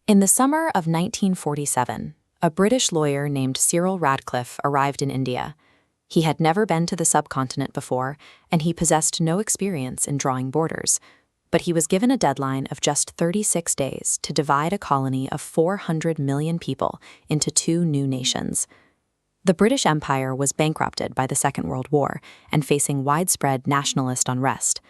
In the summer of 1947, a British lawyer named Cyril Radcliffe arrived in India. He had never been to the subcontinent before, and he possessed no experience in drawing borders. But he was given a deadline of just 36 days to divide a colony of 400 million people into two new nations. The British Empire was bankrupted by the Second World War and facing widespread nationalist unrest.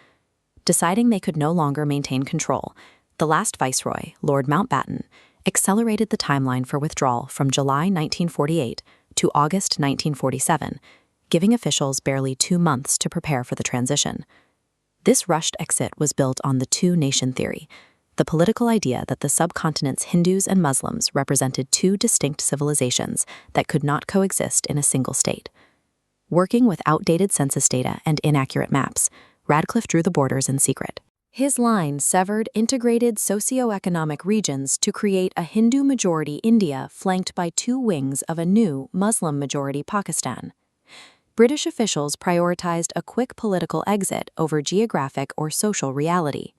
Deciding they could no longer maintain control, the last viceroy, Lord Mountbatten, accelerated the timeline for withdrawal from July 1948 to August 1947, giving officials barely 2 months to prepare for the transition. This rushed exit was built on the two-nation theory, the political idea that the subcontinent's Hindus and Muslims represented two distinct civilizations that could not coexist in a single state. Working with outdated census data and inaccurate maps, Radcliffe drew the borders in secret. His line severed integrated socio-economic regions to create a Hindu-majority India flanked by two wings of a new Muslim-majority Pakistan. British officials prioritized a quick political exit over geographic or social reality.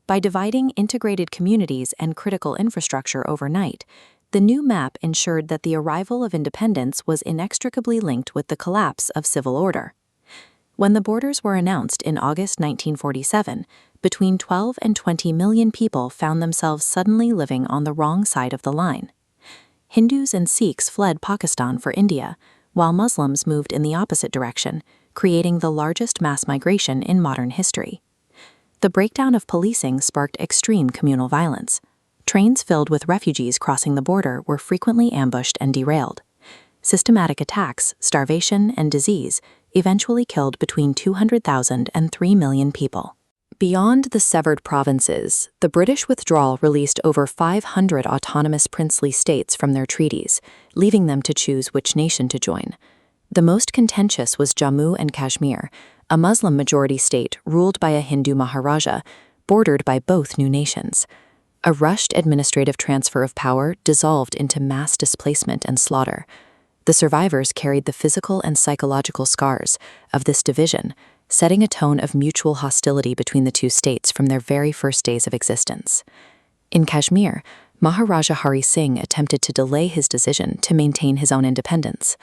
By dividing integrated communities and critical infrastructure overnight, the new map ensured that the arrival of independence was inextricably linked with the collapse of civil order. When the borders were announced in August 1947, between 12 and 20 million people found themselves suddenly living on the wrong side of the line. Hindus and Sikhs fled Pakistan for India, while Muslims moved in the opposite direction, creating the largest mass migration in modern history. The breakdown of policing sparked extreme communal violence. Trains filled with refugees crossing the border were frequently ambushed and derailed. Systematic attacks, starvation, and disease eventually killed between 200,000 and 3 million people. Beyond the severed provinces, the British withdrawal released over 500 autonomous princely states from their treaties, leaving them to choose which nation to join. The most contentious was Jammu and Kashmir, a Muslim-majority state ruled by a Hindu Maharaja, bordered by both new nations. A rushed administrative transfer of power dissolved into mass displacement and slaughter. The survivors carried the physical and psychological scars of this division, setting a tone of mutual hostility between the two states from their very first days of existence. In Kashmir, Maharaja Hari Singh attempted to delay his decision to maintain his own independence.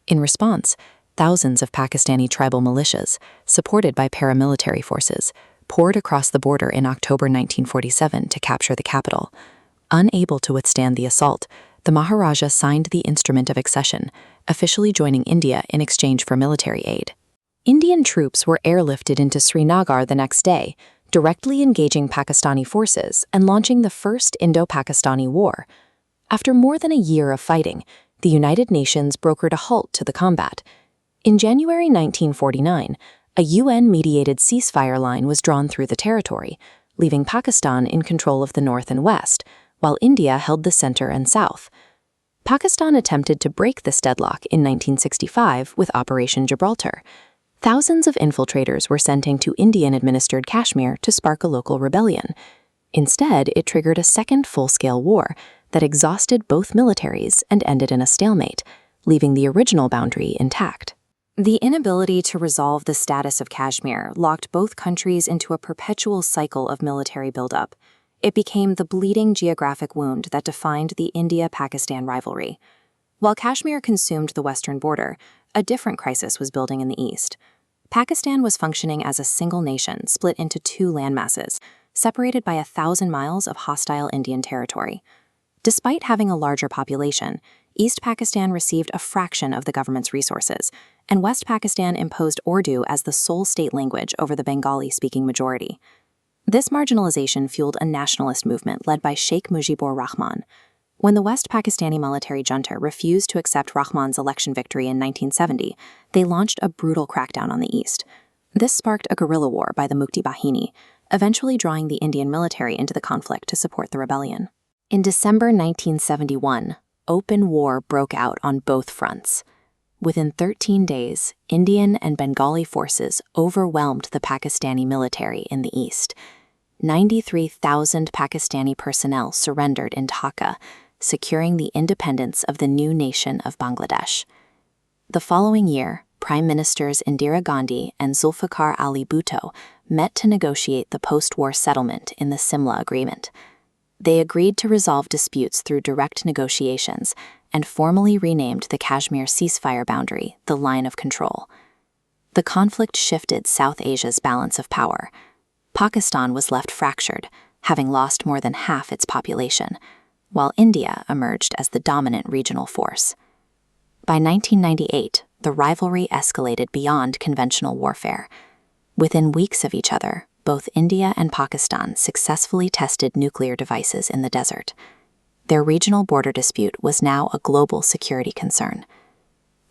In response, thousands of Pakistani tribal militias, supported by paramilitary forces, poured across the border in October 1947 to capture the capital. Unable to withstand the assault, the Maharaja signed the Instrument of Accession, officially joining India in exchange for military aid. Indian troops were airlifted into Srinagar the next day, directly engaging Pakistani forces and launching the First Indo-Pakistani War. After more than a year of fighting, the United Nations brokered a halt to the combat. In January 1949, a UN-mediated ceasefire line was drawn through the territory, leaving Pakistan in control of the north and west, while India held the center and south. Pakistan attempted to break this deadlock in 1965 with Operation Gibraltar. Thousands of infiltrators were sent into Indian-administered Kashmir to spark a local rebellion. Instead, it triggered a second full-scale war that exhausted both militaries and ended in a stalemate, leaving the original boundary intact. The inability to resolve the status of Kashmir locked both countries into a perpetual cycle of military buildup. It became the bleeding geographic wound that defined the India-Pakistan rivalry. While Kashmir consumed the western border, a different crisis was building in the east. Pakistan was functioning as a single nation split into two landmasses, separated by 1,000 miles of hostile Indian territory. Despite having a larger population, East Pakistan received a fraction of the government's resources, and West Pakistan imposed Urdu as the sole state language over the Bengali-speaking majority. This marginalization fueled a nationalist movement led by Sheikh Mujibur Rahman. When the West Pakistani military junta refused to accept Rahman's election victory in 1970, they launched a brutal crackdown on the east. This sparked a guerrilla war by the Mukti Bahini, eventually drawing the Indian military into the conflict to support the rebellion. In December 1971, open war broke out on both fronts. Within 13 days, Indian and Bengali forces overwhelmed the Pakistani military in the east. 93,000 Pakistani personnel surrendered in Dhaka, securing the independence of the new nation of Bangladesh. The following year, Prime Ministers Indira Gandhi and Zulfikar Ali Bhutto met to negotiate the post-war settlement in the Simla Agreement. They agreed to resolve disputes through direct negotiations and formally renamed the Kashmir ceasefire boundary the line of control. The conflict shifted South Asia's balance of power. Pakistan was left fractured, having lost more than half its population, while India emerged as the dominant regional force. By 1998, the rivalry escalated beyond conventional warfare. Within weeks of each other, both India and Pakistan successfully tested nuclear devices in the desert. Their regional border dispute was now a global security concern.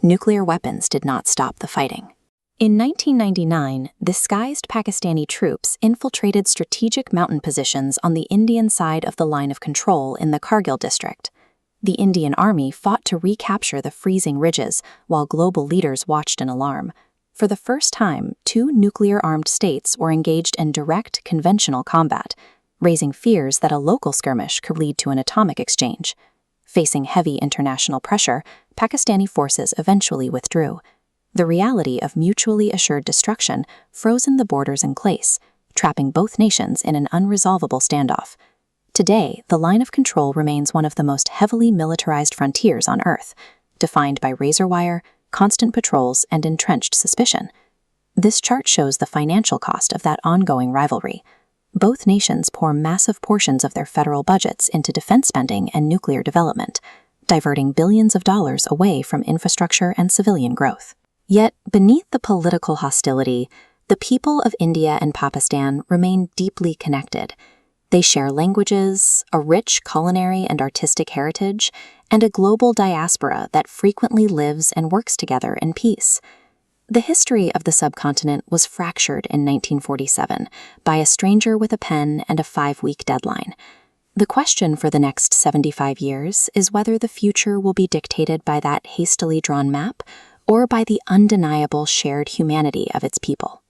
Nuclear weapons did not stop the fighting. In 1999, disguised Pakistani troops infiltrated strategic mountain positions on the Indian side of the line of control in the Kargil district. The Indian army fought to recapture the freezing ridges, while global leaders watched in alarm. For the first time, two nuclear-armed states were engaged in direct, conventional combat, raising fears that a local skirmish could lead to an atomic exchange. Facing heavy international pressure, Pakistani forces eventually withdrew. The reality of mutually assured destruction frozen the borders in place, trapping both nations in an unresolvable standoff. Today, the line of control remains one of the most heavily militarized frontiers on Earth, defined by razor wire, constant patrols, and entrenched suspicion. This chart shows the financial cost of that ongoing rivalry. Both nations pour massive portions of their federal budgets into defense spending and nuclear development, diverting billions of dollars away from infrastructure and civilian growth. Yet, beneath the political hostility, the people of India and Pakistan remain deeply connected. They share languages, a rich culinary and artistic heritage, and a global diaspora that frequently lives and works together in peace. The history of the subcontinent was fractured in 1947 by a stranger with a pen and a 5-week deadline. The question for the next 75 years is whether the future will be dictated by that hastily drawn map or by the undeniable shared humanity of its people.